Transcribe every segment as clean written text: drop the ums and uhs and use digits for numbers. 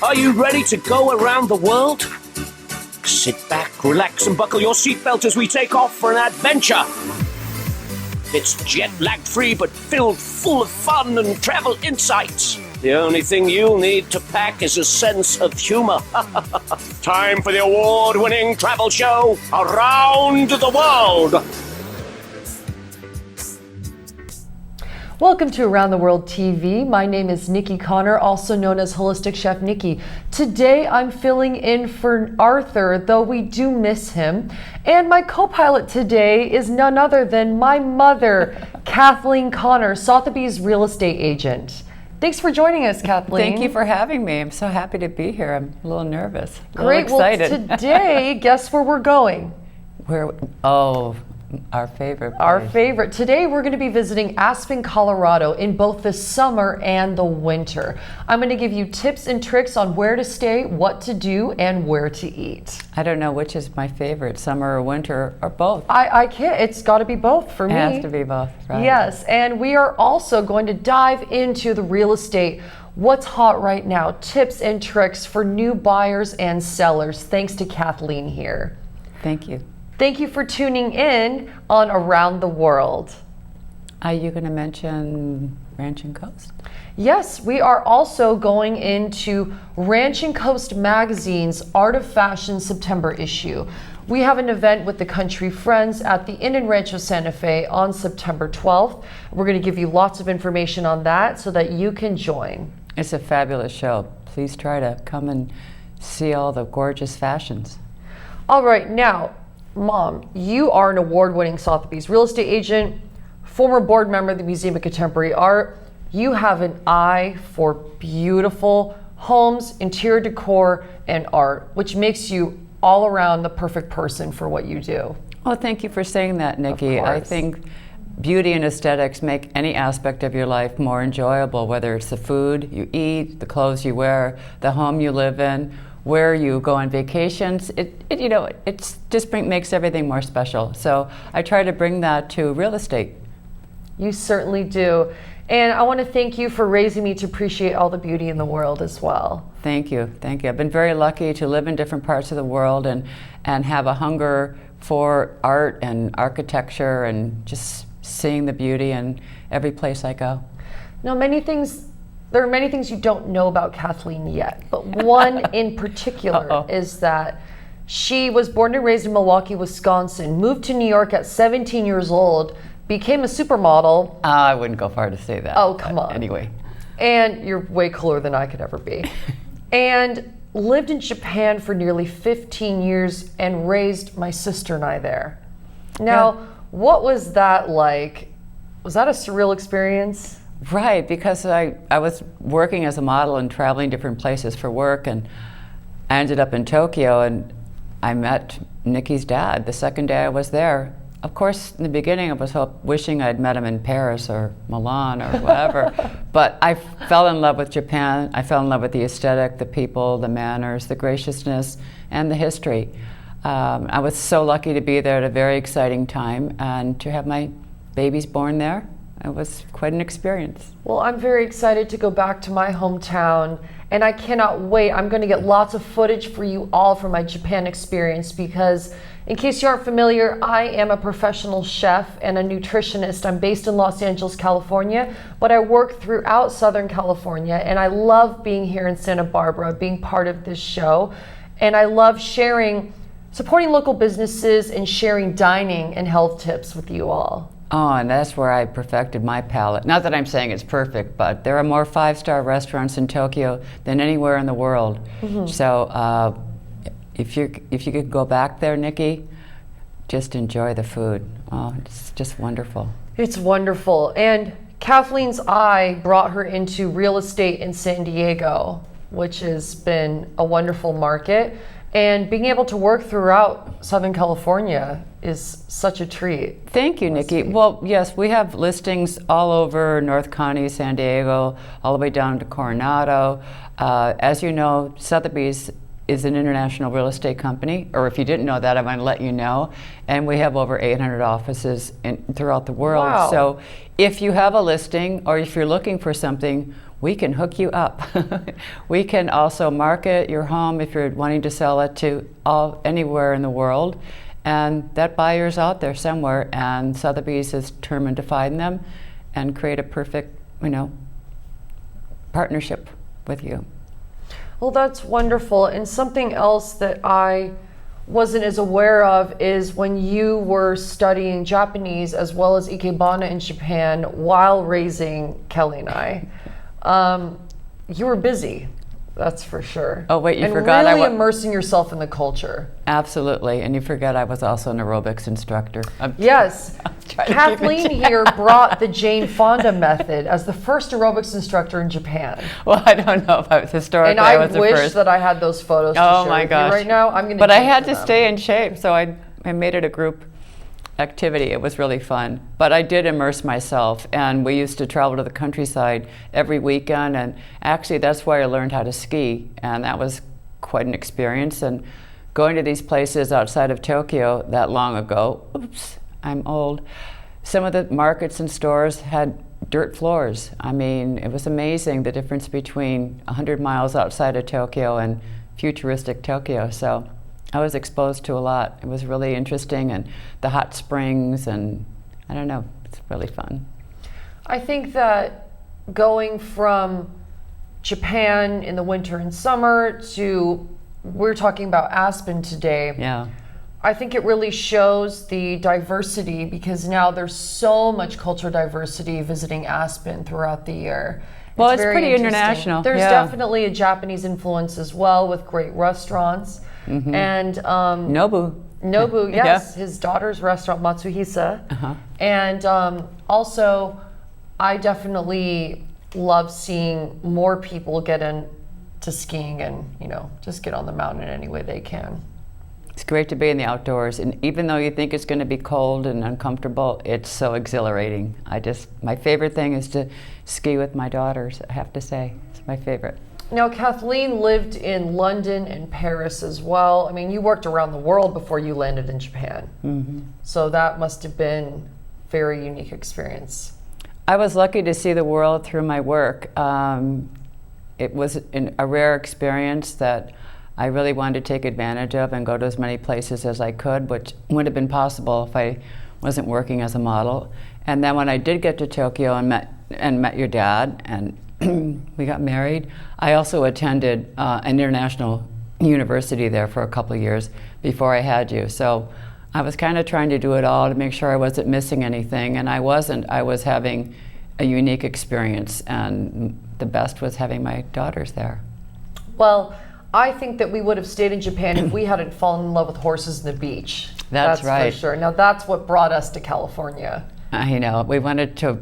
Are you ready to go around the world? Sit back, relax, and buckle your seatbelt as we take off for an adventure. It's jet-lag free but filled full of fun and travel insights. The only thing you'll need to pack is a sense of humor. Time for the award-winning travel show, Around the World. Welcome to Around the World TV. My name is Niki Connor, also known as Holistic Chef Niki. Today I'm filling in for Arthur, though we do miss him. And my co-pilot today is none other than my mother, Kathleen Connor, Sotheby's real estate agent. Thanks for joining us, Kathleen. Thank you for having me. I'm so happy to be here. I'm a little nervous. Great. Excited. Well, today, guess where we're going? Our favorite place. Our favorite. Today we're going to be visiting Aspen, Colorado in both the summer and the winter. I'm going to give you tips and tricks on where to stay, what to do, and where to eat. I don't know which is my favorite, summer or winter, or both. I can't. It's got to be both for me. It has to be both, right? Yes, and we are also going to dive into the real estate. What's hot right now, tips and tricks for new buyers and sellers, thanks to Kathleen here. Thank you. Thank you for tuning in on Around the World. Are you going to mention Ranch and Coast? Yes, we are also going into Ranch and Coast Magazine's Art of Fashion September issue. We have an event with the Country Friends at the Inn and Rancho Santa Fe on September 12th. We're going to give you lots of information on that so that you can join. It's a fabulous show. Please try to come and see all the gorgeous fashions. All right, now, Mom, you are an award-winning Sotheby's real estate agent, former board member of the Museum of Contemporary Art. You have an eye for beautiful homes, interior decor, and art, which makes you all around the perfect person for what you do. Oh, thank you for saying that, Nikki. I think beauty and aesthetics make any aspect of your life more enjoyable, whether it's the food you eat, the clothes you wear, the home you live in, where you go on vacations. It just makes everything more special. So I try to bring that to real estate. You certainly do. And I want to thank you for raising me to appreciate all the beauty in the world as well. Thank you. Thank you. I've been very lucky to live in different parts of the world and have a hunger for art and architecture and just seeing the beauty in every place I go. Now, there are many things you don't know about Kathleen yet, but one in particular is that she was born and raised in Milwaukee, Wisconsin, moved to New York at 17 years old, became a supermodel. I wouldn't go far to say that. Oh, come on. Anyway. And you're way cooler than I could ever be. And lived in Japan for nearly 15 years and raised my sister and I there. Now, What was that like? Was that a surreal experience? Right, because I was working as a model and traveling different places for work, and I ended up in Tokyo, and I met Niki's dad the second day I was there. Of course, in the beginning I was wishing I'd met him in Paris or Milan or whatever, but I fell in love with Japan. I fell in love with the aesthetic, the people, the manners, the graciousness, and the history. I was so lucky to be there at a very exciting time, and to have my babies born there. It was quite an experience. Well, I'm very excited to go back to my hometown, and I cannot wait. I'm going to get lots of footage for you all from my Japan experience because, in case you aren't familiar, I am a professional chef and a nutritionist. I'm based in Los Angeles, California, but I work throughout Southern California, and I love being here in Santa Barbara, being part of this show, and I love supporting local businesses and sharing dining and health tips with you all. Oh, and that's where I perfected my palate. Not that I'm saying it's perfect, but there are more five-star restaurants in Tokyo than anywhere in the world. Mm-hmm. So if you could go back there, Niki, just enjoy the food. Oh, it's just wonderful. It's wonderful. And Kathleen's eye brought her into real estate in San Diego, which has been a wonderful market. And being able to work throughout Southern California is such a treat. Thank you, Niki. Well, yes, we have listings all over North County, San Diego, all the way down to Coronado. As you know, Sotheby's is an international real estate company, or if you didn't know that, I'm going to let you know. And we have over 800 offices throughout the world. Wow. So if you have a listing or if you're looking for something, we can hook you up. We can also market your home if you're wanting to sell it to anywhere in the world. And that buyer's out there somewhere, and Sotheby's is determined to find them and create a perfect, partnership with you. Well, that's wonderful. And something else that I wasn't as aware of is when you were studying Japanese as well as Ikebana in Japan while raising Kelly and I, you were busy. That's for sure. Oh, wait, you and forgot really immersing yourself in the culture. Absolutely, and you forget I was also an aerobics instructor. Yes. Kathleen here brought the Jane Fonda method as the first aerobics instructor in Japan. Well, I don't know if I was historically. And I was the wish first. that I had those photos to Oh share my with gosh! you right now. I'm going to. But I had to stay in shape, so I made it a group activity. It was really fun. But I did immerse myself, and we used to travel to the countryside every weekend, and actually that's where I learned how to ski, and that was quite an experience. And going to these places outside of Tokyo that long ago, oops, I'm old, some of the markets and stores had dirt floors. I mean, it was amazing the difference between 100 miles outside of Tokyo and futuristic Tokyo. So I was exposed to a lot. It was really interesting, and the hot springs, and I don't know, it's really fun. I think that going from Japan in the winter and summer to, we're talking about Aspen today. Yeah. I think it really shows the diversity, because now there's so much cultural diversity visiting Aspen throughout the year. Well, it's very pretty interesting. international. There's yeah. definitely a Japanese influence as well, with great restaurants. Mm-hmm. And Nobu, yes, Yeah. his daughter's restaurant, Matsuhisa. Uh-huh. And also, I definitely love seeing more people get into skiing and, just get on the mountain in any way they can. It's great to be in the outdoors, and even though you think it's going to be cold and uncomfortable, it's so exhilarating. My favorite thing is to ski with my daughters, I have to say. It's my favorite. Now, Kathleen lived in London and Paris as well. I mean, you worked around the world before you landed in Japan. Mm-hmm. So that must have been a very unique experience. I was lucky to see the world through my work. It was a rare experience that I really wanted to take advantage of and go to as many places as I could, which would have been possible if I wasn't working as a model. And then when I did get to Tokyo and met your dad, and we got married, I also attended an international university there for a couple of years before I had you. So I was kind of trying to do it all to make sure I wasn't missing anything, and I wasn't. I was having a unique experience, and the best was having my daughters there. Well, I think that we would have stayed in Japan if we hadn't fallen in love with horses and the beach. That's right. For sure. Now that's what brought us to California. I know. We wanted to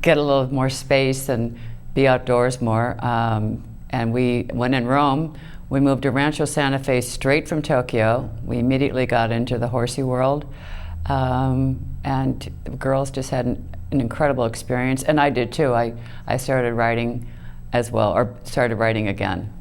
get a little more space and be outdoors more. And when in Rome, we moved to Rancho Santa Fe straight from Tokyo. We immediately got into the horsey world. And the girls just had an incredible experience. And I did too. I started riding as well, or started riding again.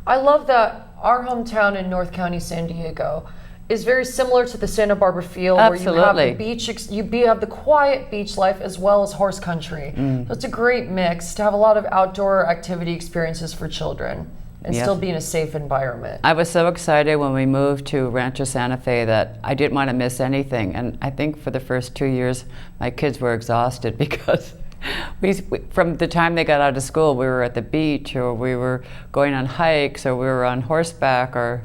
I love that our hometown in North County, San Diego, is very similar to the Santa Barbara feel, Absolutely. where you have the beach, you have the quiet beach life as well as horse country. So it's a great mix to have a lot of outdoor activity experiences for children and Yes. still be in a safe environment. I was so excited when we moved to Rancho Santa Fe that I didn't want to miss anything. And I think for the first 2 years, my kids were exhausted because from the time they got out of school, we were at the beach, or we were going on hikes, or we were on horseback, or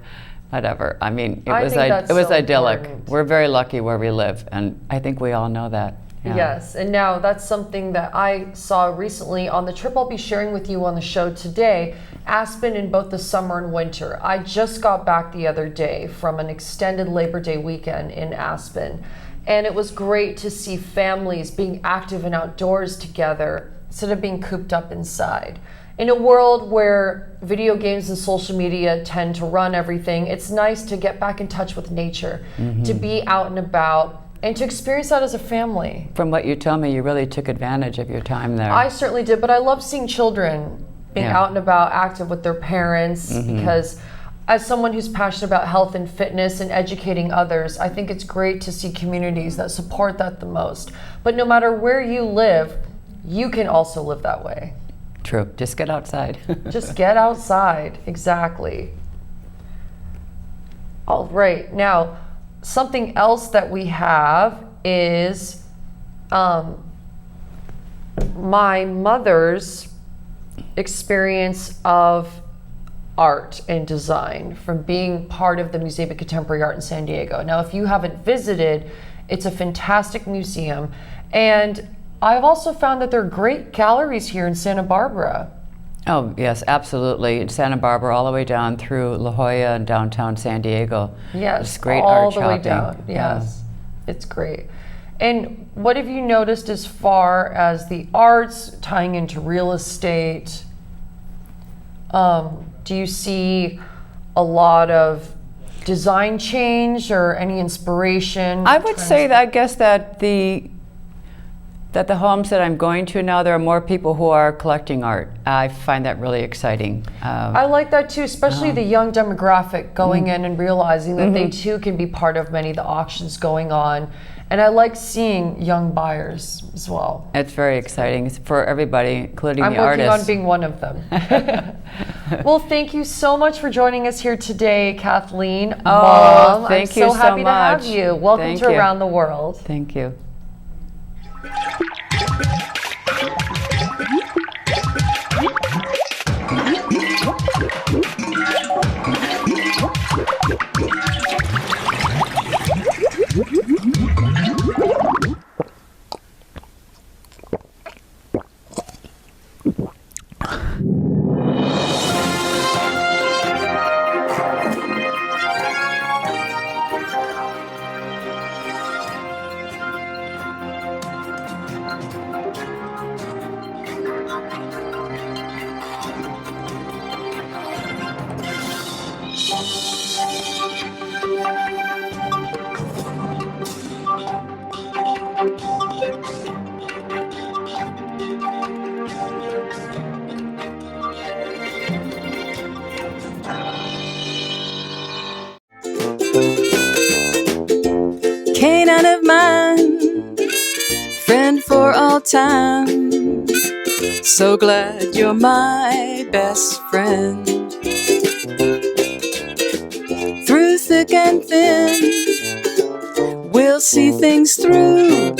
whatever. I mean, it was so idyllic. important. We're very lucky where we live, and I think we all know that. Yeah. Yes, and now that's something that I saw recently on the trip I'll be sharing with you on the show today, Aspen in both the summer and winter. I just got back the other day from an extended Labor Day weekend in Aspen, and it was great to see families being active and outdoors together instead of being cooped up inside. In a world where video games and social media tend to run everything, it's nice to get back in touch with nature, to be out and about, and to experience that as a family. From what you told me, you really took advantage of your time there. I certainly did, but I love seeing children being Yeah. out and about, active with their parents, because as someone who's passionate about health and fitness and educating others, I think it's great to see communities that support that the most. But no matter where you live, you can also live that way. True. Just get outside. Just get outside. Exactly. All right. Now, something else that we have is my mother's experience of art and design from being part of the Museum of Contemporary Art in San Diego. Now, if you haven't visited, it's a fantastic museum. And I've also found that there are great galleries here in Santa Barbara. Oh, yes, absolutely. In Santa Barbara, all the way down through La Jolla and downtown San Diego. Yes, it's great all art the shopping. way down. Yes, it's great. And what have you noticed as far as the arts tying into real estate? Do you see a lot of design change or any inspiration? I would say that I guess that the homes that I'm going to now, there are more people who are collecting art. I find that really exciting. I like that too, especially the young demographic going in and realizing that they too can be part of many of the auctions going on. And I like seeing young buyers as well. It's very exciting. It's for everybody, including I'm the working artists. on being one of them. Well, thank you so much for joining us here today, Kathleen. Oh, Mom, thank I'm you so happy so to have much. you. Welcome Thank to you. Around the World. Thank you. Canine of mine, friend for all time. So glad you're my best friend. Through thick and thin, we'll see things through.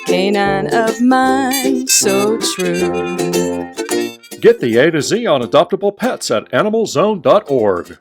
Canine of mine, so true. Get the A to Z on adoptable pets at animalzone.org.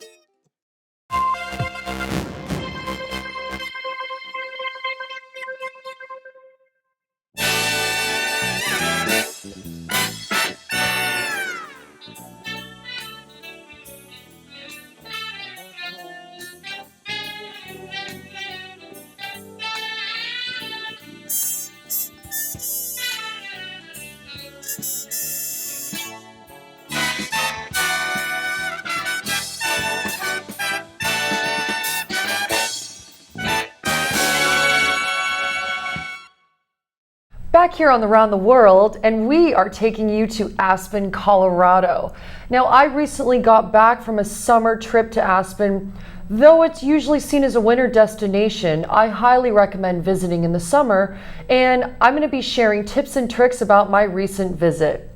Back here on the Around the World, and we are taking you to Aspen, Colorado. Now, I recently got back from a summer trip to Aspen. Though it's usually seen as a winter destination, I highly recommend visiting in the summer, and I'm going to be sharing tips and tricks about my recent visit.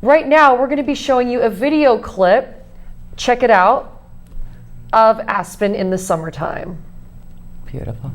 Right now, we're going to be showing you a video clip, check it out, of Aspen in the summertime. Beautiful.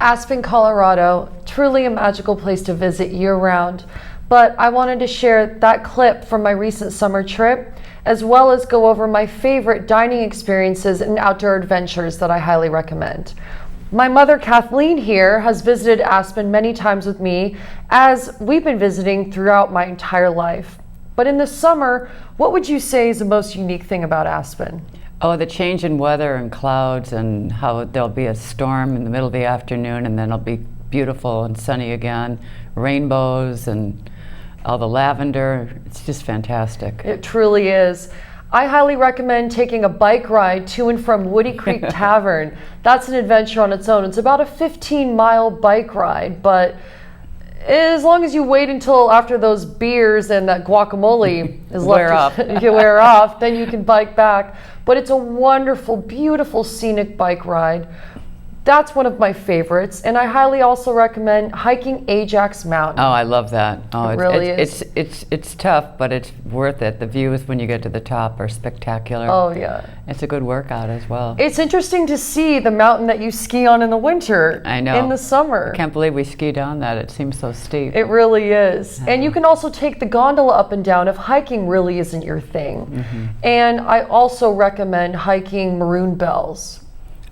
Aspen, Colorado, truly a magical place to visit year-round. But I wanted to share that clip from my recent summer trip, as well as go over my favorite dining experiences and outdoor adventures that I highly recommend. My mother, Kathleen, here has visited Aspen many times with me, as we've been visiting throughout my entire life. But in the summer, what would you say is the most unique thing about Aspen? Oh, the change in weather and clouds, and how there'll be a storm in the middle of the afternoon and then it'll be beautiful and sunny again, rainbows and all the lavender. It's just fantastic. It truly is. I highly recommend taking a bike ride to and from Woody Creek Tavern. That's an adventure on its own. It's about a 15-mile bike ride, but as long as you wait until after those beers and that guacamole is you wear off, then you can bike back. But it's a wonderful, beautiful, scenic bike ride. That's one of my favorites, and I highly also recommend hiking Ajax Mountain. Oh, I love that. Oh, It really is. It's tough, but it's worth it. The views when you get to the top are spectacular. Oh, yeah. It's a good workout as well. It's interesting to see the mountain that you ski on in the winter. I know. In the summer. I can't believe we skied down that. It seems so steep. It really is. And you can also take the gondola up and down if hiking really isn't your thing. Mm-hmm. And I also recommend hiking Maroon Bells.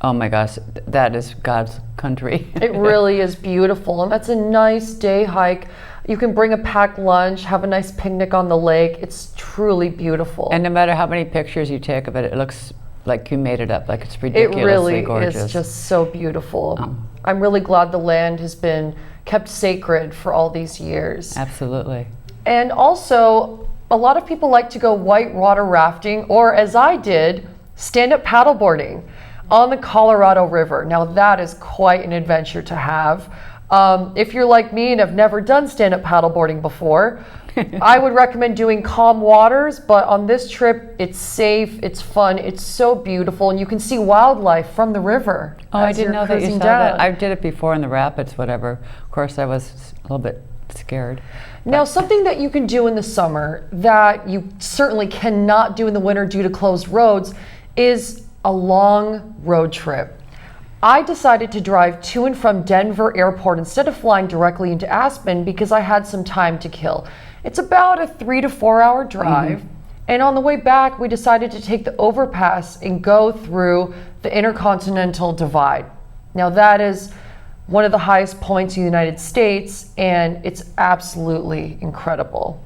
Oh my gosh, that is God's country. It really is beautiful, and that's a nice day hike. You can bring a packed lunch, have a nice picnic on the lake. It's truly beautiful. And no matter how many pictures you take of it, it looks like you made it up, like it's ridiculously it really gorgeous. is just so beautiful. I'm really glad the land has been kept sacred for all these years. Absolutely. And also, a lot of people like to go whitewater rafting, or as I did, stand-up paddleboarding on the Colorado River. Now that is quite an adventure to have. If you're like me and have never done stand-up paddleboarding before, I would recommend doing calm waters, but on this trip, it's safe, it's fun, it's so beautiful, and you can see wildlife from the river. Oh, I didn't know that you saw that. I did it before in the rapids, whatever. Of course, I was a little bit scared. Now, something that you can do in the summer that you certainly cannot do in the winter due to closed roads is a long road trip. I decided to drive to and from Denver Airport instead of flying directly into Aspen because I had some time to kill. It's about a 3 to 4 hour drive. And on the way back, we decided to take the overpass and go through the Intercontinental Divide. Now that is one of the highest points in the United States, and it's absolutely incredible.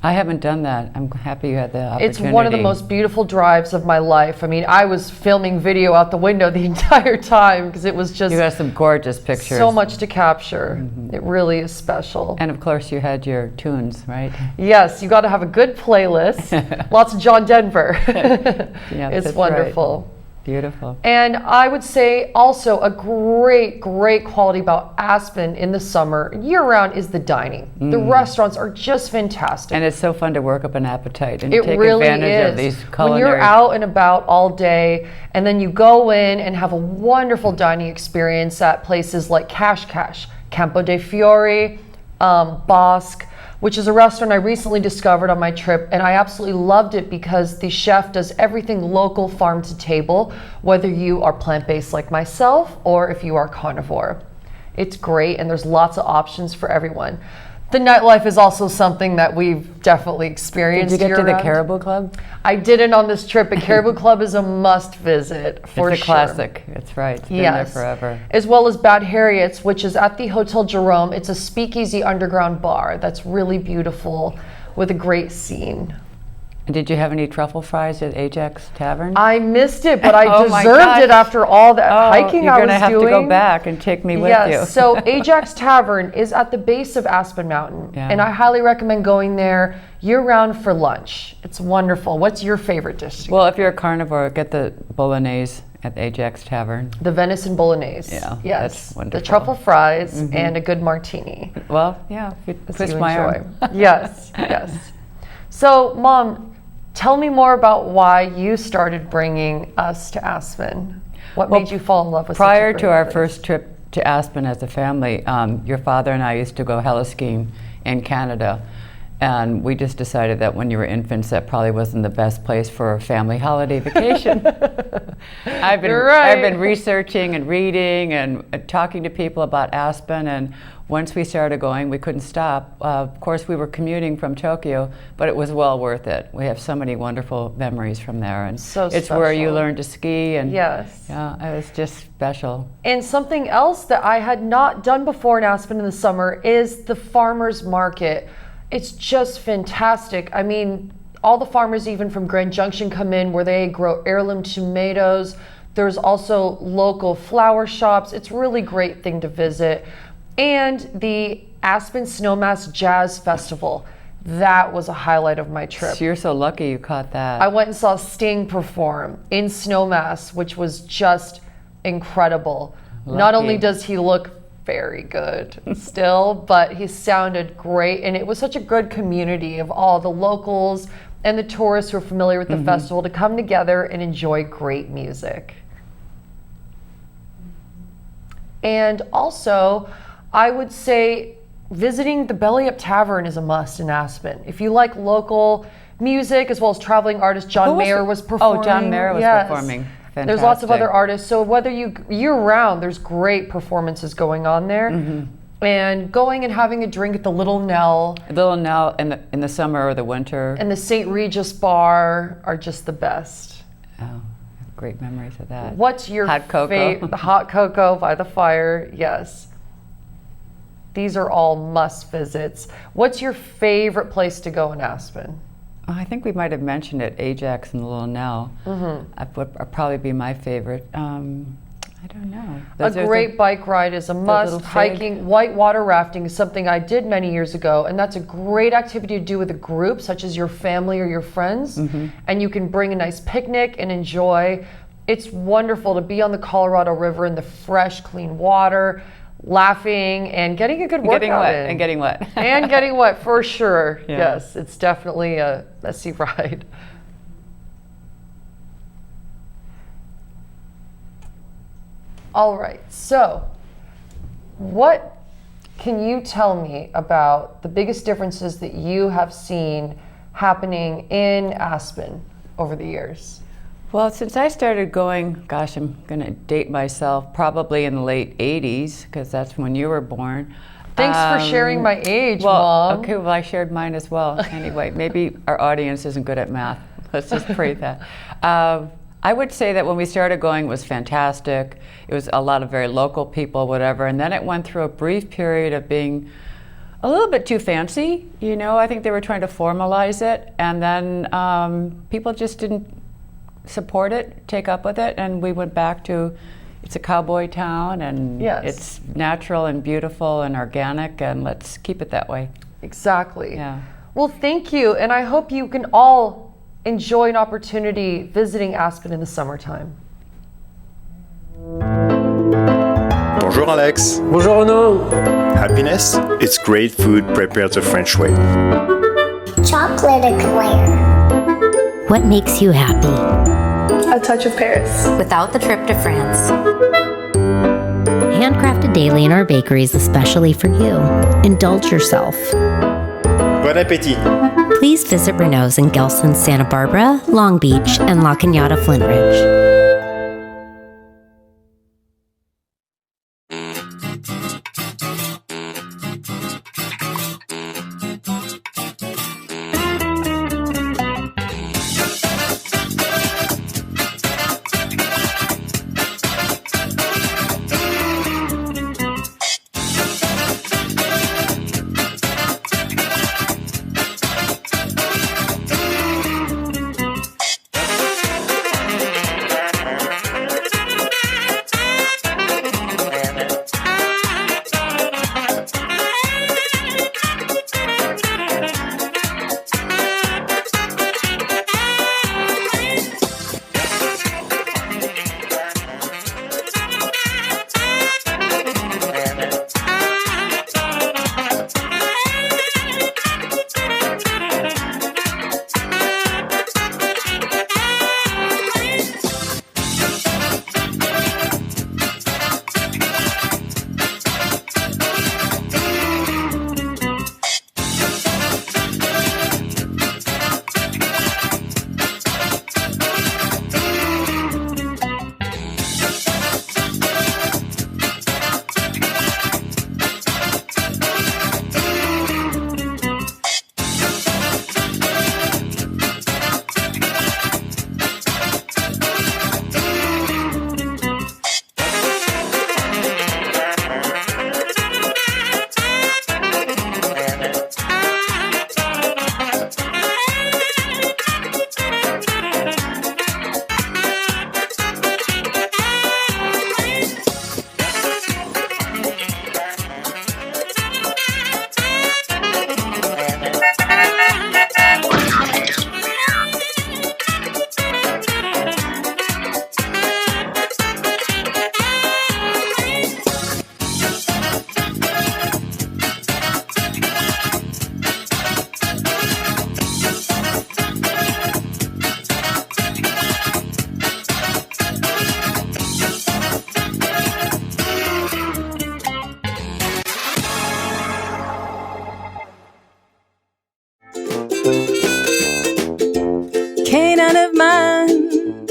I haven't done that. I'm happy you had the opportunity. It's one of the most beautiful drives of my life. I mean, I was filming video out the window the entire time because it was just You got some gorgeous pictures. so much to capture. It really is special. And of course you had your tunes, right? Yes, you got to have a good playlist. Lots of John Denver. Yeah, It's that's wonderful. right. Beautiful. And I would say also a great quality about Aspen in the summer, year-round, is the dining. The restaurants are just fantastic. And it's so fun to work up an appetite and It take really advantage is. of these When culinary. you're out and about all day, and then you go in and have a wonderful dining experience at places like Cash, Campo de Fiore, Bosque, which is a restaurant I recently discovered on my trip, and I absolutely loved it because the chef does everything local, farm to table, whether you are plant-based like myself or if you are carnivore. It's great, and there's lots of options for everyone. The nightlife is also something that we've definitely experienced. Did you get to the year-round. Caribou Club? I didn't on this trip, but Caribou Club is a must visit for It's a sure. classic. It's right. It's been there forever. As well as Bad Harriet's, which is at the Hotel Jerome. It's a speakeasy underground bar that's really beautiful with a great scene. And did you have any truffle fries at Ajax Tavern? I missed it, but I Oh my deserved gosh. it after all that hiking I was doing. You're gonna have to go back and take me with you. Yes, so Ajax Tavern is at the base of Aspen Mountain, Yeah. and I highly recommend going there year-round for lunch. It's wonderful. What's your favorite dish? Well, if you're a carnivore, get the bolognese at Ajax Tavern. The venison bolognese. Yeah, Yes. that's wonderful. The truffle fries and a good martini. Well, yeah, if you As twist you my enjoy. arm. Yes, yes. So, Mom, tell me more about why you started bringing us to Aspen. What made you fall in love with Prior such a to great our place? first trip to Aspen as a family, your father and I used to go heli skiing in Canada. And we just decided that when you were infants, that probably wasn't the best place for a family holiday vacation. I've been researching and reading and talking to people about Aspen, and once we started going, we couldn't stop. Of course, we were commuting from Tokyo, but it was well worth it. We have so many wonderful memories from there, and it's where you learn to ski. And yes, yeah, it was just special. And something else that I had not done before in Aspen in the summer is the farmers market. It's just fantastic. I mean, all the farmers, even from Grand Junction, come in where they grow heirloom tomatoes. There's also local flower shops. It's a really great thing to visit. And the Aspen Snowmass Jazz Festival. That was a highlight of my trip. So you're so lucky you caught that. I went and saw Sting perform in Snowmass, which was just incredible. Lucky. Not only does he look very good still, but he sounded great, and it was such a good community of all the locals and the tourists who are familiar with the festival to come together and enjoy great music. And also, I would say visiting the Belly Up Tavern is a must in Aspen. If you like local music as well as traveling artist John Mayer was performing. Oh, John Mayer was performing. Fantastic. There's lots of other artists. So whether year-round, there's great performances going on there. And going and having a drink at the Little Nell. Little Nell in the summer or the winter. And the St. Regis Bar are just the best. Oh, great memories of that. What's your hot cocoa? The hot cocoa by the fire, yes. These are all must visits. What's your favorite place to go in Aspen? Oh, I think we might have mentioned it, Ajax and Little Nell. That would probably be my favorite. I don't know. A great bike ride is a must. Hiking, whitewater rafting is something I did many years ago, and that's a great activity to do with a group, such as your family or your friends, and you can bring a nice picnic and enjoy. It's wonderful to be on the Colorado River in the fresh, clean water, laughing and getting a good workout in. And getting wet. And getting wet, for sure. Yeah. Yes, it's definitely a messy ride. All right, so what can you tell me about the biggest differences that you have seen happening in Aspen over the years? Well, since I started going, gosh, I'm going to date myself, probably in the late 80s, because that's when you were born. Thanks for sharing my age, well, Mom. Okay, well, I shared mine as well. Anyway, maybe our audience isn't good at math. Let's just pray that. I would say that when we started going, it was fantastic. It was a lot of very local people, whatever, and then it went through a brief period of being a little bit too fancy. You know, I think they were trying to formalize it, and then people just didn't support it, take up with it, and we went back to it's a cowboy town, and it's natural and beautiful and organic, and let's keep it that way. Exactly. Yeah. Well, thank you, and I hope you can all enjoy an opportunity visiting Aspen in the summertime. Bonjour Alex. Bonjour Renaud. Happiness? It's great food prepared the French way. Chocolate eclair. What makes you happy? A touch of Paris. Without the trip to France. Handcrafted daily in our bakeries, especially for you. Indulge yourself. Bon appétit. Please visit Renault's in Gelston, Santa Barbara, Long Beach, and La Cañada, Flint Ridge. Canaan of mine,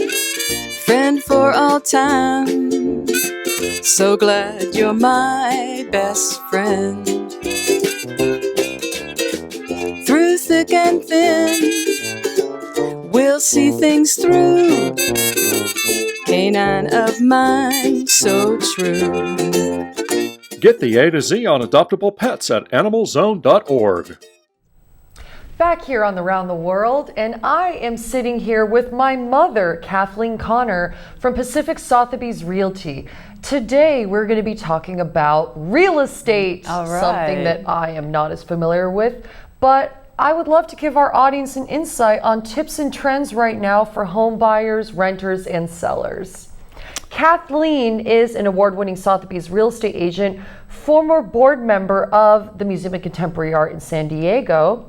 friend for all time. So glad you're my best friend. Through thick and thin, we'll see things through. Canaan of mine, so true. Get the A to Z on adoptable pets at animalzone.org. Back here on the Round the World, and I am sitting here with my mother, Kathleen Connor, from Pacific Sotheby's Realty. Today, we're going to be talking about real estate, All right. something that I am not as familiar with, but I would love to give our audience an insight on tips and trends right now for home buyers, renters, and sellers. Kathleen is an award-winning Sotheby's real estate agent, former board member of the Museum of Contemporary Art in San Diego,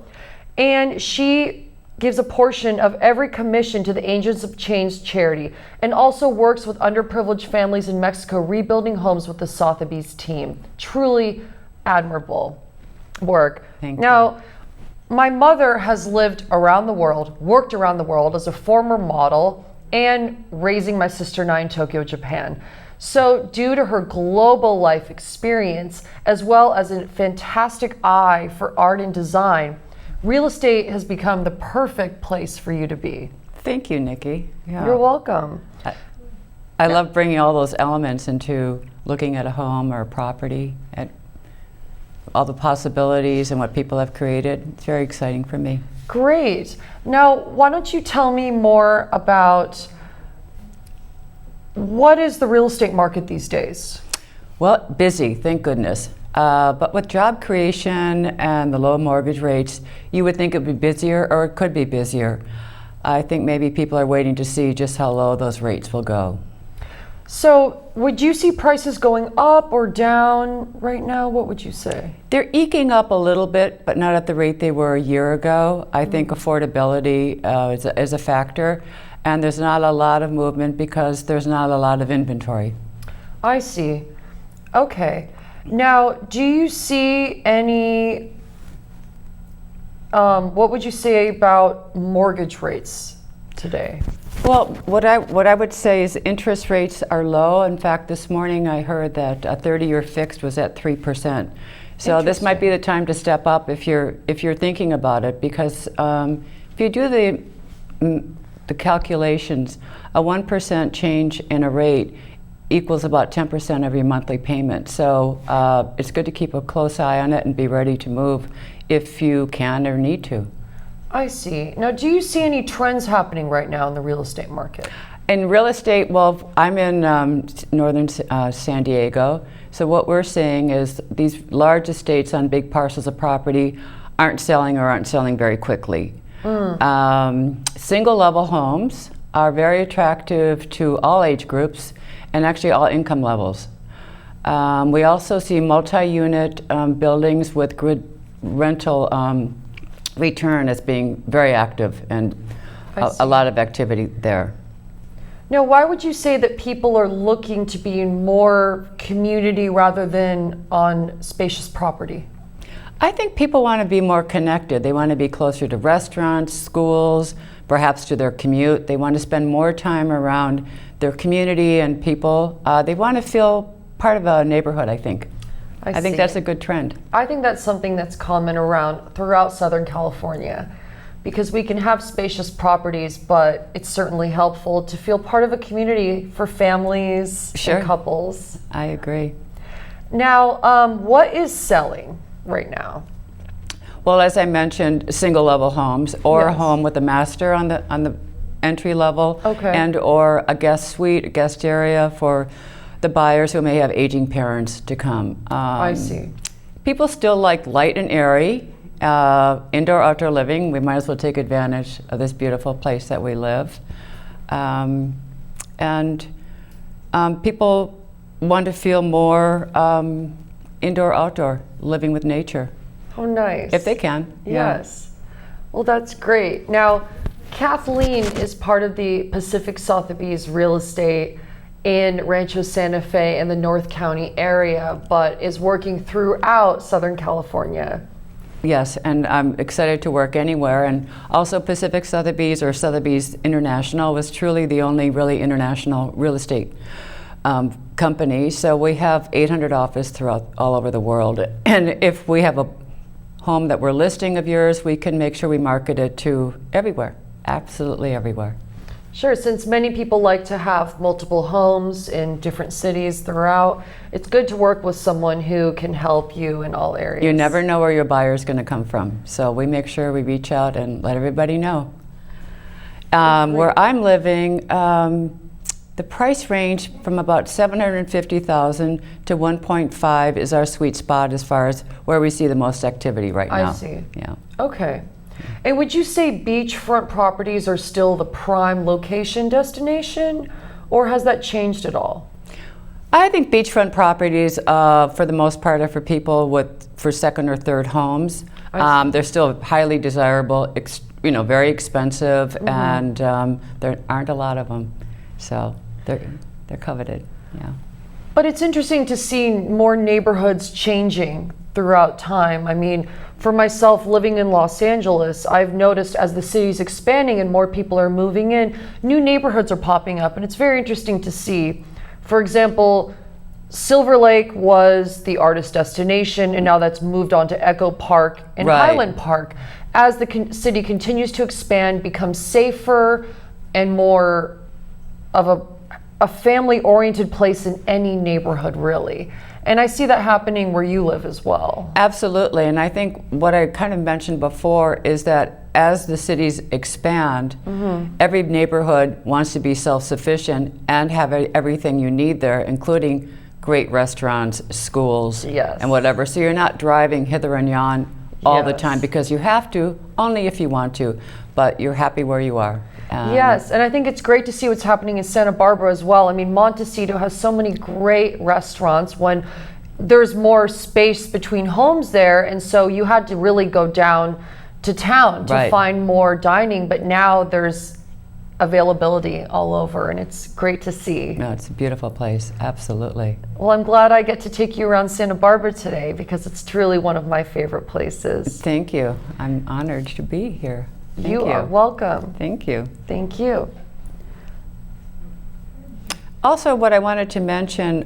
and she gives a portion of every commission to the Agents of Change charity and also works with underprivileged families in Mexico rebuilding homes with the Sotheby's team. Truly admirable work. Thank you. Now, my mother has lived around the world, worked around the world as a former model and raising my sister and I in Tokyo, Japan. So due to her global life experience, as well as a fantastic eye for art and design, real estate has become the perfect place for you to be. Thank you, Niki. Yeah. You're welcome. I love bringing all those elements into looking at a home or a property, at all the possibilities and what people have created. It's very exciting for me. Great. Now, why don't you tell me more about what is the real estate market these days? Well, busy, thank goodness. But with job creation and the low mortgage rates, you would think it would be busier, or it could be busier. I think maybe people are waiting to see just how low those rates will go. So would you see prices going up or down right now? What would you say? They're eking up a little bit, but not at the rate they were a year ago. I think affordability is a factor, and there's not a lot of movement because there's not a lot of inventory. I see. Okay. Now, do you see any, what would you say about mortgage rates today? Well, what I would say is interest rates are low. In fact, this morning I heard that a 30-year fixed was at 3%. So this might be the time to step up if you're thinking about it, because if you do the calculations, a 1% change in a rate equals about 10% of your monthly payment. So it's good to keep a close eye on it and be ready to move if you can or need to. I see. Now, do you see any trends happening right now in the real estate market? In real estate, well, I'm in northern San Diego. So what we're seeing is these large estates on big parcels of property aren't selling very quickly. Single level homes are very attractive to all age groups and actually all income levels. We also see multi-unit buildings with good rental return as being very active, and a lot of activity there. Now, why would you say that people are looking to be in more community rather than on spacious property? I think people want to be more connected. They want to be closer to restaurants, schools, perhaps to their commute. They want to spend more time around their community and people. They want to feel part of a neighborhood, I think. I think that's a good trend. I think that's something that's common around throughout Southern California, because we can have spacious properties, but it's certainly helpful to feel part of a community for families and couples. I agree. Now, what is selling right now? Well, as I mentioned, single level homes, or a home with a master on the entry level, and or a guest suite, a guest area for the buyers who may have aging parents to come. I see. People still like light and airy, indoor-outdoor living. We might as well take advantage of this beautiful place that we live. People want to feel more indoor-outdoor, living with nature. Oh, nice. If they can. Yes. Well, that's great. Now, Kathleen is part of the Pacific Sotheby's real estate in Rancho Santa Fe in the North County area, but is working throughout Southern California. Yes, and I'm excited to work anywhere. And also Pacific Sotheby's, or Sotheby's International, was truly the only really international real estate company. So we have 800 offices throughout all over the world. And if we have a home that we're listing of yours, we can make sure we market it to everywhere, absolutely everywhere. Sure, since many people like to have multiple homes in different cities throughout, it's good to work with someone who can help you in all areas. You never know where your buyer's going to come from, so we make sure we reach out and let everybody know. Where I'm living, the price range from about $750,000 to 1.5 is our sweet spot as far as where we see the most activity right now. I see. Yeah. Okay. And would you say beachfront properties are still the prime location destination, or has that changed at all? I think beachfront properties, for the most part, are for people for second or third homes. They're still highly desirable, very expensive, and there aren't a lot of them, so they're coveted. Yeah. But it's interesting to see more neighborhoods changing throughout time. I mean, for myself living in Los Angeles, I've noticed as the city's expanding and more people are moving in, new neighborhoods are popping up, and it's very interesting to see. For example, Silver Lake was the artist destination, and now that's moved on to Echo Park and Highland Park. As the city continues to expand, becomes safer and more of a family-oriented place in any neighborhood, really. And I see that happening where you live as well. Absolutely, and I think what I kind of mentioned before is that as the cities expand, every neighborhood wants to be self-sufficient and have everything you need there, including great restaurants, schools, and whatever. So you're not driving hither and yon all the time, because you have to, only if you want to, but you're happy where you are. Yes, and I think it's great to see what's happening in Santa Barbara as well. I mean, Montecito has so many great restaurants when there's more space between homes there, and so you had to really go down to town to find more dining, but now there's availability all over, and it's great to see. No, it's a beautiful place, absolutely. Well, I'm glad I get to take you around Santa Barbara today, because it's truly one of my favorite places. Thank you. I'm honored to be here. You are welcome. Thank you. Thank you. Also, what I wanted to mention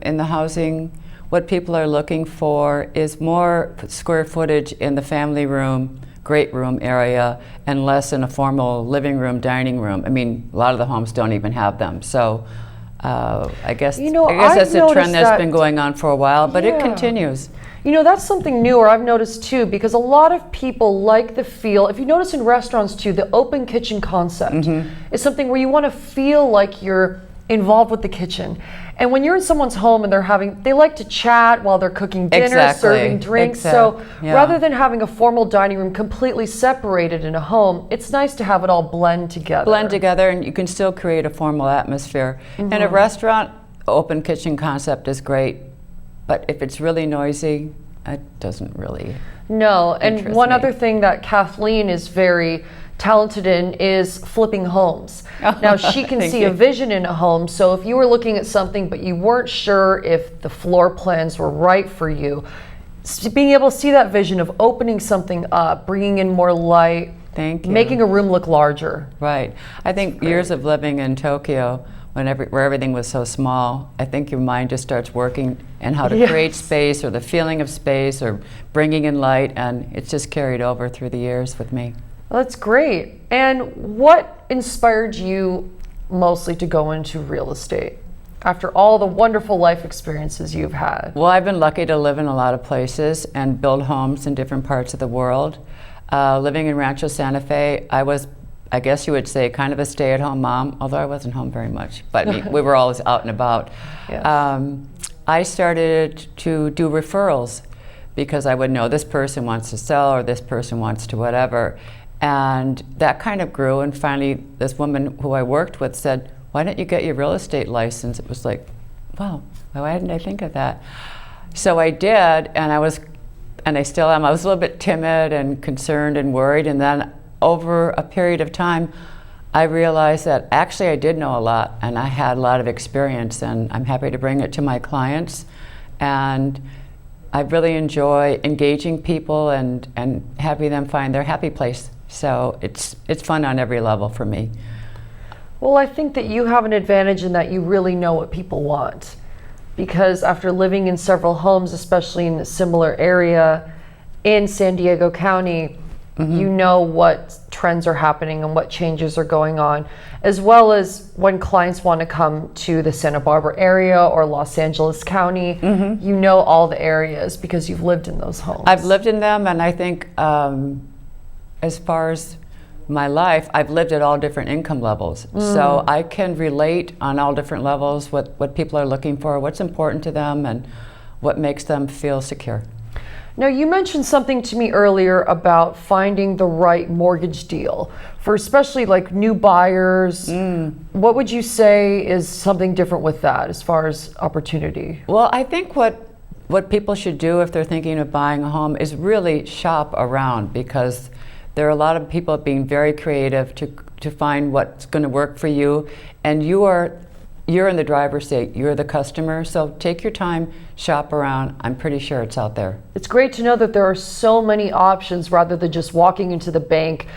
in the housing, what people are looking for is more square footage in the family room, great room area, and less in a formal living room, dining room. I mean, a lot of the homes don't even have them. So I guess that's a trend that's been going on for a while, but it continues. You know, that's something newer I've noticed too, because a lot of people like the feel. If you notice in restaurants too, the open kitchen concept is something where you want to feel like you're involved with the kitchen. And when you're in someone's home and they like to chat while they're cooking dinner, serving drinks. So rather than having a formal dining room completely separated in a home, it's nice to have it all blend together. And you can still create a formal atmosphere. In a restaurant, open kitchen concept is great. But if it's really noisy, it doesn't really. No, and one other thing that Kathleen is very talented in is flipping homes. Now she can see a vision in a home, so if you were looking at something but you weren't sure if the floor plans were right for you, being able to see that vision of opening something up, bringing in more light, making a room look larger. Right. I think years of living in Tokyo, where everything was so small, I think your mind just starts working and how to create space, or the feeling of space, or bringing in light, and it's just carried over through the years with me. Well, that's great. And what inspired you mostly to go into real estate after all the wonderful life experiences you've had? Well, I've been lucky to live in a lot of places and build homes in different parts of the world. Living in Rancho Santa Fe, I guess you would say, kind of a stay-at-home mom, although I wasn't home very much, but we were always out and about. I started to do referrals because I would know this person wants to sell or this person wants to whatever. And that kind of grew, and finally this woman who I worked with said, why don't you get your real estate license? It was like, wow, why didn't I think of that? So I did, and I still am. I was a little bit timid and concerned and worried, and then over a period of time, I realized that actually I did know a lot, and I had a lot of experience, and I'm happy to bring it to my clients. And I really enjoy engaging people and having them find their happy place. So it's fun on every level for me. Well, I think that you have an advantage in that you really know what people want. Because after living in several homes, especially in a similar area in San Diego County, you know what trends are happening and what changes are going on, as well as when clients want to come to the Santa Barbara area or Los Angeles County, you know all the areas because you've lived in those homes. I've lived in them, and I think as far as my life, I've lived at all different income levels. So I can relate on all different levels what people are looking for, what's important to them, and what makes them feel secure. Now, you mentioned something to me earlier about finding the right mortgage deal for especially like new buyers. What would you say is something different with that as far as opportunity? Well, I think what people should do if they're thinking of buying a home is really shop around, because there are a lot of people being very creative to find what's going to work for you, and you're in the driver's seat. You're the customer, so take your time, shop around. I'm pretty sure it's out there. It's great to know that there are so many options rather than just walking into the bank,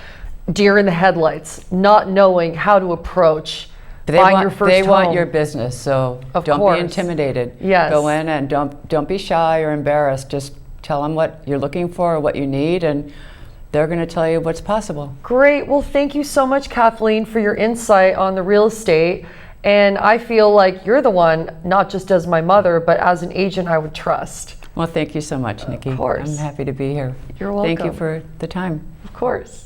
deer in the headlights, not knowing how to approach buying your first home. They want your business, so don't be intimidated. Yes. Go in and don't be shy or embarrassed. Just tell them what you're looking for or what you need, and they're going to tell you what's possible. Great. Well, thank you so much, Kathleen, for your insight on the real estate. And I feel like you're the one, not just as my mother, but as an agent I would trust. Well, thank you so much, Niki. Of course. I'm happy to be here. You're welcome. Thank you for the time. Of course.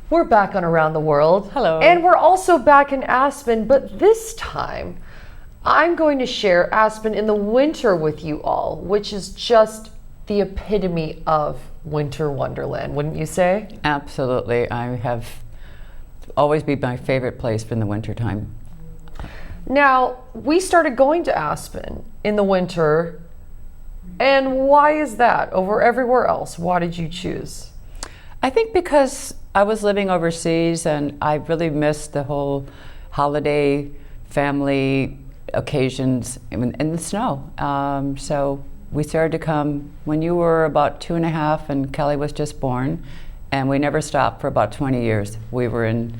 We're back on Around the World. Hello. And we're also back in Aspen, but this time I'm going to share Aspen in the winter with you all, which is just the epitome of winter wonderland, wouldn't you say? Absolutely. I have always been my favorite place in the wintertime. Now, we started going to Aspen in the winter, and why is that over everywhere else? Why did you choose? I think because I was living overseas and I really missed the whole holiday family occasions in the snow. So we started to come when you were about 2.5 and Kelly was just born, and we never stopped for about 20 years. We were in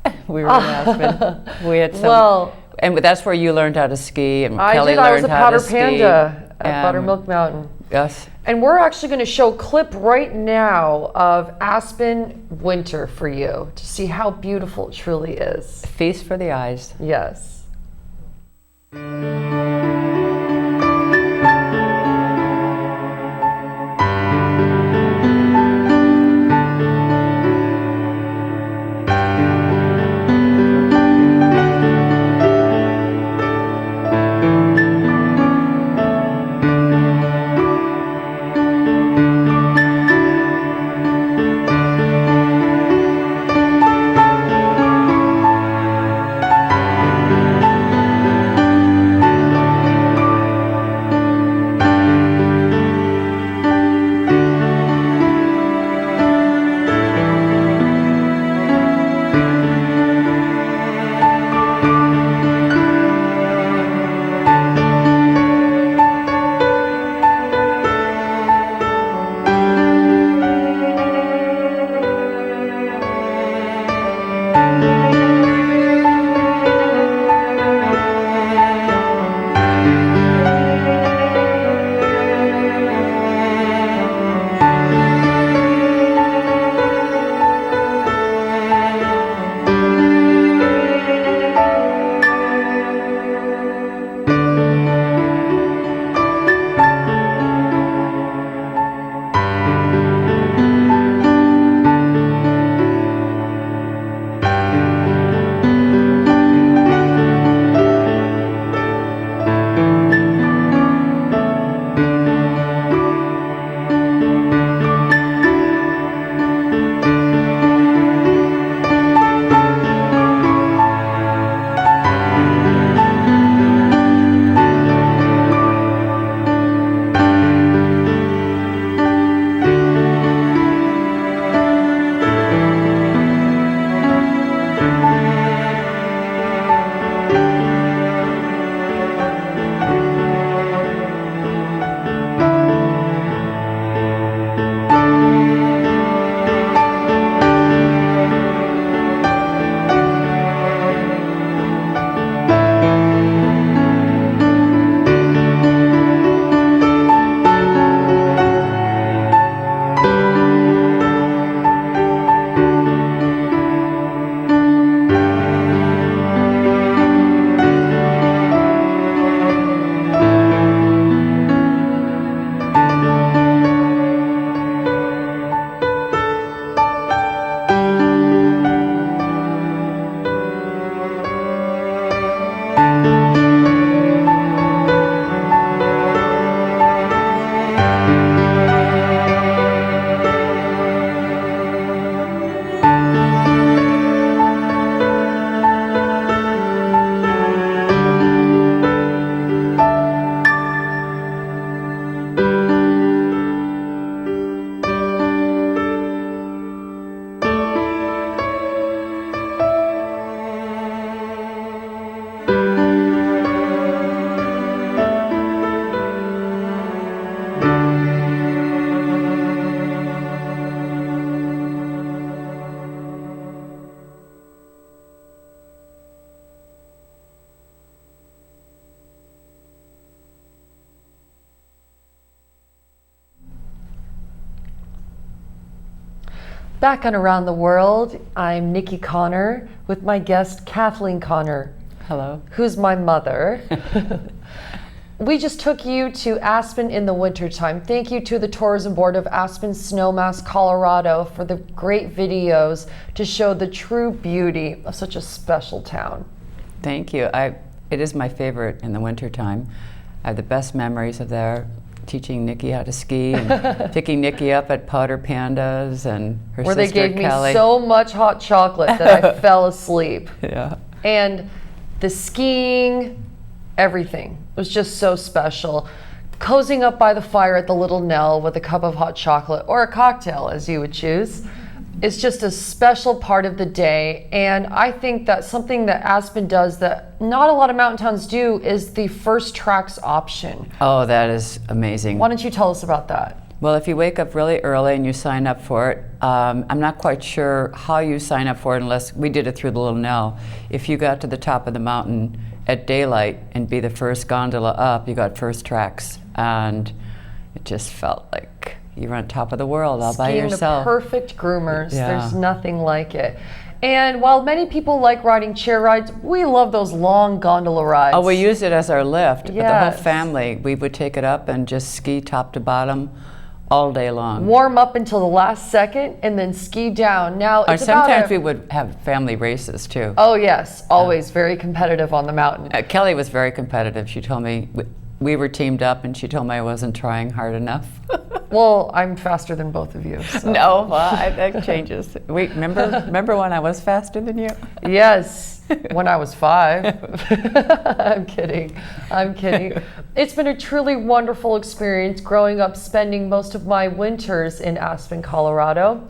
Aspen. We had some, And that's where you learned how to ski, and I Kelly did. I was learned a how powder to ski. panda at Buttermilk Mountain. Yes. And we're actually going to show a clip right now of Aspen winter for you to see how beautiful it truly is. Feast for the eyes. Yes. Back on Around the World, I'm Niki Connor with my guest Kathleen Connor. Hello. Who's my mother. We just took you to Aspen in the wintertime. Thank you to the Tourism Board of Aspen, Snowmass, Colorado for the great videos to show the true beauty of such a special town. Thank you. It is my favorite in the wintertime. I have the best memories of there, teaching Niki how to ski and picking Niki up at Powder Pandas and her Where sister they gave Kelly. me so much hot chocolate that I fell asleep. Yeah. And the skiing, everything was just so special. Cozying up by the fire at the Little Nell with a cup of hot chocolate or a cocktail, as you would choose, is just a special part of the day. And I think that something that Aspen does that not a lot of mountain towns do is the first tracks option. Oh, that is amazing. Why don't you tell us about that? Well, if you wake up really early and you sign up for it, I'm not quite sure how you sign up for it unless we did it through the Little Nell. If you got to the top of the mountain at daylight and be the first gondola up. You got first tracks, and it just felt like you were on top of the world all by yourself. The perfect groomers. Yeah. There's nothing like it. And while many people like riding chair rides, we love those long gondola rides. Oh, we used it as our lift. But the whole Yes. family, we would take it up and just ski top to bottom all day long. Warm up until the last second and then ski down. Now, Or it's about sometimes we would have family races too. Oh, yes. Always very competitive on the mountain. Kelly was very competitive. She told me we were teamed up, and she told me I wasn't trying hard enough. Well, I'm faster than both of you. So. No, well, that changes. Wait, remember when I was faster than you? Yes, when I was 5. I'm kidding. It's been a truly wonderful experience growing up, spending most of my winters in Aspen, Colorado.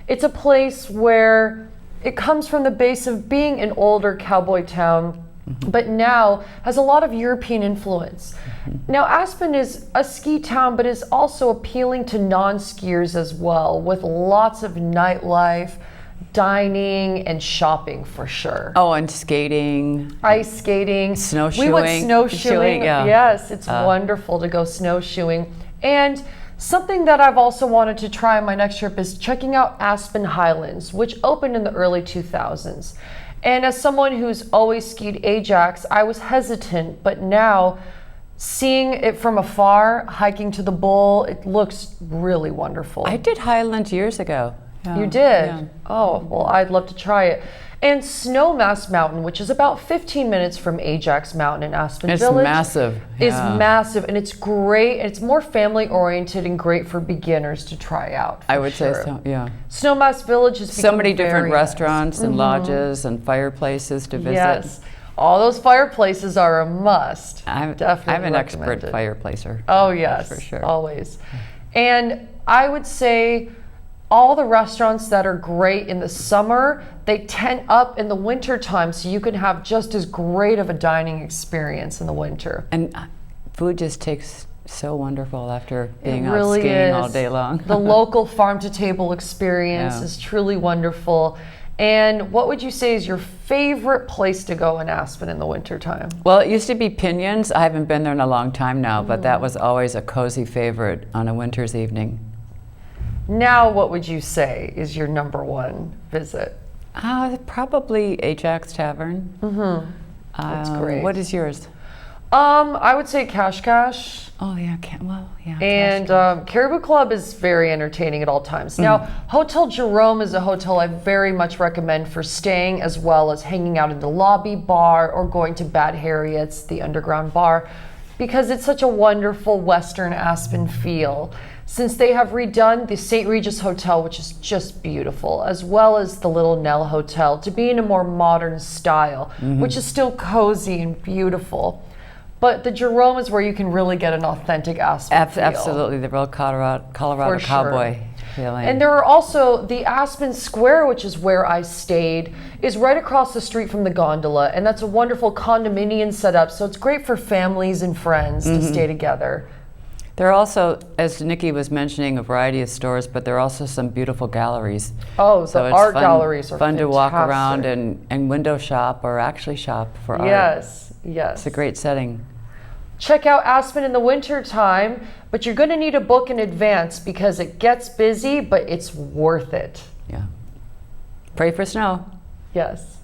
It's a place where it comes from the base of being an older cowboy town, but now has a lot of European influence. Now, Aspen is a ski town, but is also appealing to non-skiers as well, with lots of nightlife, dining, and shopping for sure. Oh, and skating. Ice skating. Snowshoeing. We went snowshoeing. Yeah. Yes, it's wonderful to go snowshoeing. And something that I've also wanted to try on my next trip is checking out Aspen Highlands, which opened in the early 2000s. And as someone who's always skied Ajax, I was hesitant, but now seeing it from afar, hiking to the Bull, it looks really wonderful. I did Highlands years ago. Yeah. You did? Yeah. Oh, well, I'd love to try it. And Snowmass Mountain, which is about 15 minutes from Ajax Mountain in Aspen It's Village. massive. Is Yeah. massive, and it's great. It's more family oriented and great for beginners to try out. I would sure. say so, yeah. Snowmass Village has So become many different very restaurants nice. and lodges and fireplaces to visit. Yes, all those fireplaces are a must. Definitely I'm an expert recommended. fireplacer. Oh yes, for sure. always. And I would say all the restaurants that are great in the summer, they tent up in the winter time, so you can have just as great of a dining experience in the winter. And food just tastes so wonderful after being It out really skiing is. all day long. The local farm to table experience Yeah. is truly wonderful. And what would you say is your favorite place to go in Aspen in the wintertime? Well, it used to be Pinions. I haven't been there in a long time now, but that was always a cozy favorite on a winter's evening. Now, what would you say is your number one visit? Probably Ajax Tavern. That's great. What is yours? I would say Cash. Oh yeah, And Caribou Club is very entertaining at all times. Now, Hotel Jerome is a hotel I very much recommend for staying, as well as hanging out in the lobby bar or going to Bad Harriet's, the underground bar, because it's such a wonderful Western Aspen feel. Since they have redone the St. Regis Hotel, which is just beautiful, as well as the Little Nell Hotel, to be in a more modern style, which is still cozy and beautiful. But the Jerome is where you can really get an authentic Aspen feel. Absolutely, the real Colorado For sure. cowboy feeling. And there are also the Aspen Square, which is where I stayed, is right across the street from the gondola, and that's a wonderful condominium setup, so it's great for families and friends to stay together. There are also, as Niki was mentioning, a variety of stores, but there are also some beautiful galleries. Oh, So the it's art fun, galleries are fun to walk around fantastic. and window shop or actually shop for art. Yes. It's a great setting. Check out Aspen in the winter time, but you're going to need a book in advance because it gets busy, but it's worth it. Yeah. Pray for snow. Yes.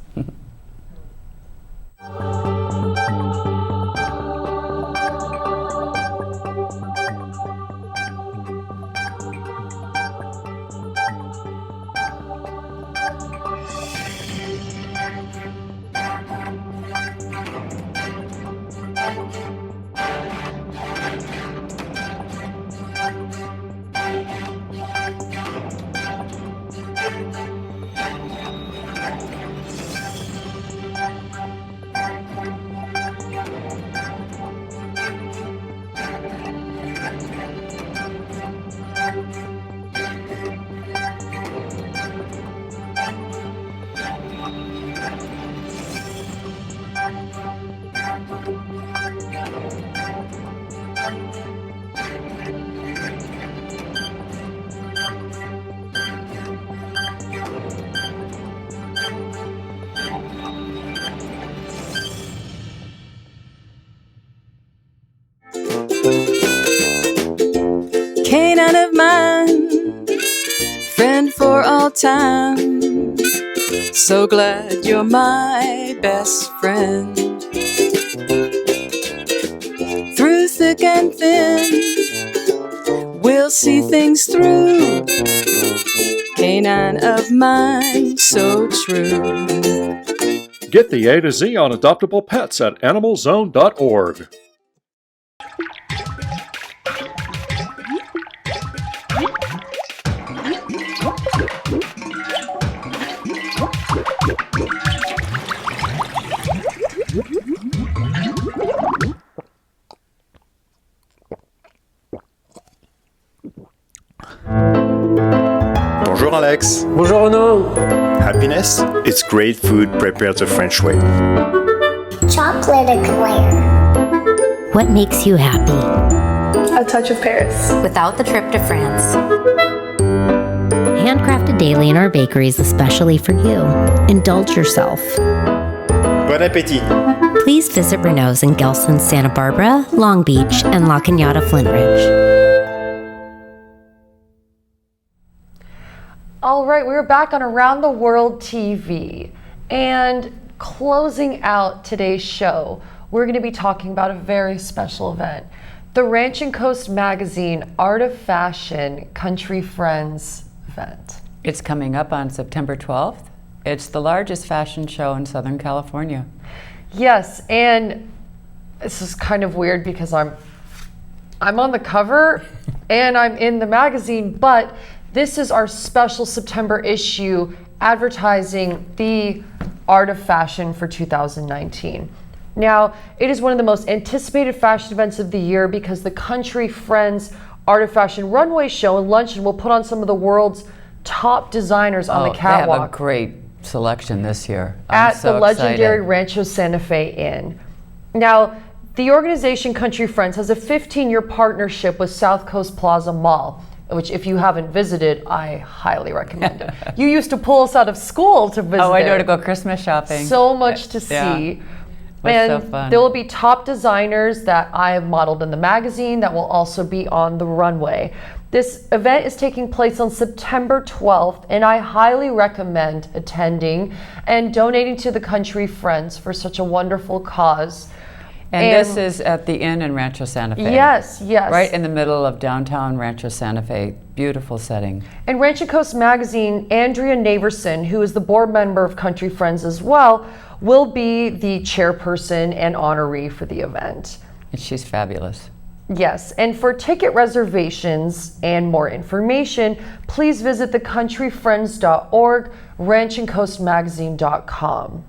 Canaan of mine, friend for all time. So glad you're my best friend. Through thick and thin, we'll see things through. Canaan of mine, so true. Get the A to Z on adoptable pets at animalzone.org. Bonjour Alex. Bonjour Renaud. Happiness? It's great food prepared the French way. Chocolate eclair. What makes you happy? A touch of Paris. Without the trip to France. Handcrafted daily in our bakeries, especially for you. Indulge yourself. Bon appétit. Please visit Renault's in Gelston, Santa Barbara, Long Beach, and La Cañada, Flint Ridge. All right, we're back on Around the World TV. And closing out today's show, we're going to be talking about a very special event. The Ranch and Coast Magazine Art of Fashion Country Friends event. It's coming up on September 12th. It's the largest fashion show in Southern California. Yes, and this is kind of weird because I'm on the cover and I'm in the magazine, but this is our special September issue advertising the Art of Fashion for 2019. Now, it is one of the most anticipated fashion events of the year because the Country Friends Art of Fashion runway show and luncheon will put on some of the world's top designers on the catwalk. They have a great selection this year. At the legendary Rancho Santa Fe Inn. Now, the organization Country Friends has a 15-year partnership with South Coast Plaza Mall, which if you haven't visited, I highly recommend it. You used to pull us out of school to visit. Oh, I know, to go Christmas shopping. So much to see. And so fun. there will be top designers that I have modeled in the magazine that will also be on the runway. This event is taking place on September 12th, and I highly recommend attending and donating to the Country Friends for such a wonderful cause. And this is at the Inn in Rancho Santa Fe. Yes, yes. Right in the middle of downtown Rancho Santa Fe. Beautiful setting. And Rancho Coast Magazine, Andrea Naverson, who is the board member of Country Friends as well, will be the chairperson and honoree for the event. And she's fabulous. Yes, and for ticket reservations and more information, please visit thecountryfriends.org, ranchandcoastmagazine.com.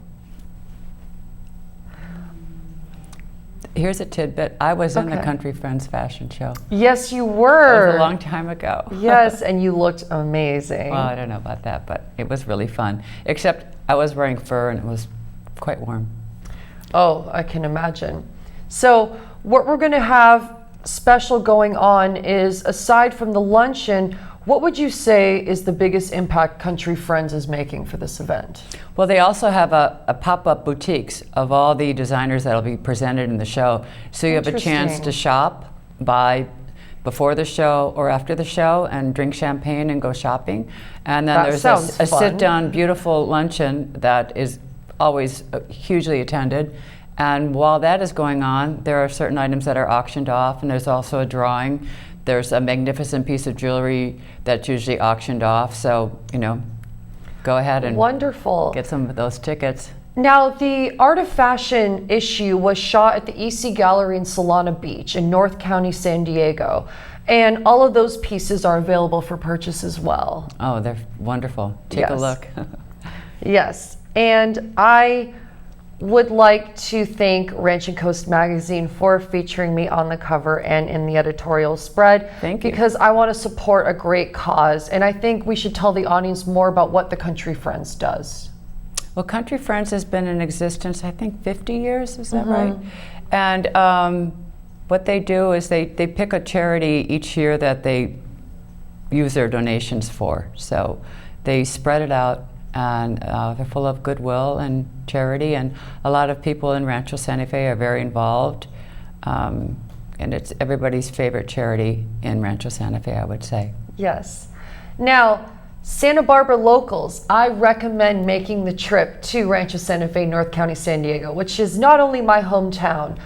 Here's a tidbit. I was in the Okay. Country Friends fashion show. Yes, you were. That was a long time ago. Yes, and you looked amazing. Well, I don't know about that, but it was really fun. Except I was wearing fur and it was quite warm. Oh, I can imagine. So what we're going to have special going on is, aside from the luncheon, what would you say is the biggest impact Country Friends is making for this event? Well, they also have a pop-up boutiques of all the designers that will be presented in the show. So you have a chance to shop, buy before the show or after the show, and drink champagne and go shopping. And then there's a sit-down, beautiful luncheon that is always hugely attended. And while that is going on, there are certain items that are auctioned off, and there's also a drawing. There's a magnificent piece of jewelry that's usually auctioned off. So, you know, go ahead and get some of those tickets. Now, the Art of Fashion issue was shot at the EC Gallery in Solana Beach in North County, San Diego. And all of those pieces are available for purchase as well. Oh, they're wonderful. Take a look. Yes. And I would like to thank Ranch and Coast Magazine for featuring me on the cover and in the editorial spread. Thank you. Because I want to support a great cause, and I think we should tell the audience more about what the Country Friends does. Well, Country Friends has been in existence, I think, 50 years, is that right? And what they do is they pick a charity each year that they use their donations for. So they spread it out, and they're full of goodwill and charity, and a lot of people in Rancho Santa Fe are very involved. And and it's everybody's favorite charity in Rancho Santa Fe, I would say. Yes. Now, Santa Barbara locals, I recommend making the trip to Rancho Santa Fe, North County, San Diego, which is not only my hometown,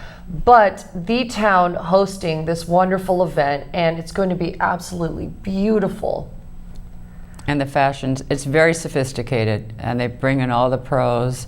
but the town hosting this wonderful event, and it's going to be absolutely beautiful. And the fashions, it's very sophisticated, and they bring in all the pros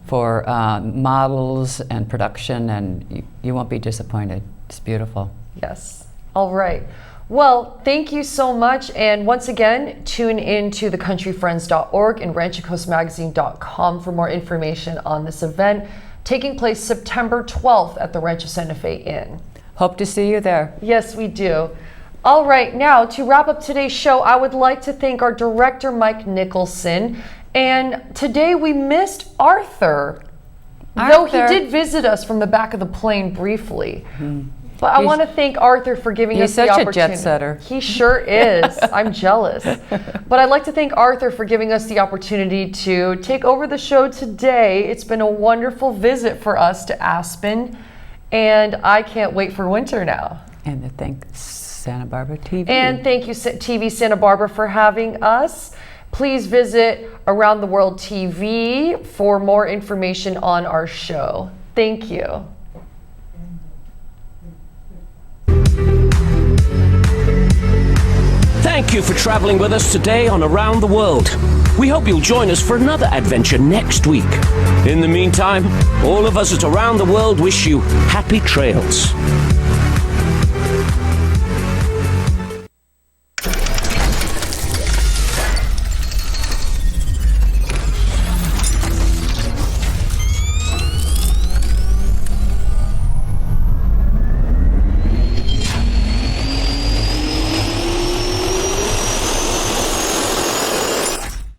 for models and production, and you won't be disappointed. It's beautiful. Yes. All right. Well, thank you so much. And once again, tune in to thecountryfriends.org and ranchocoastmagazine.com for more information on this event taking place September 12th at the Rancho Santa Fe Inn. Hope to see you there. Yes, we do. All right, now to wrap up today's show, I would like to thank our director, Mike Nicholson. And today we missed Arthur. Though he did visit us from the back of the plane briefly. But I want to thank Arthur for giving us the opportunity. He's such a jet setter. He sure is. I'm jealous. But I'd like to thank Arthur for giving us the opportunity to take over the show today. It's been a wonderful visit for us to Aspen, and I can't wait for winter now. And to thank Santa Barbara TV. And thank you, TV Santa Barbara, for having us. Please visit Around the World TV for more information on our show. Thank you. Thank you for traveling with us today on Around the World. We hope you'll join us for another adventure next week. In the meantime, all of us at Around the World wish you happy trails.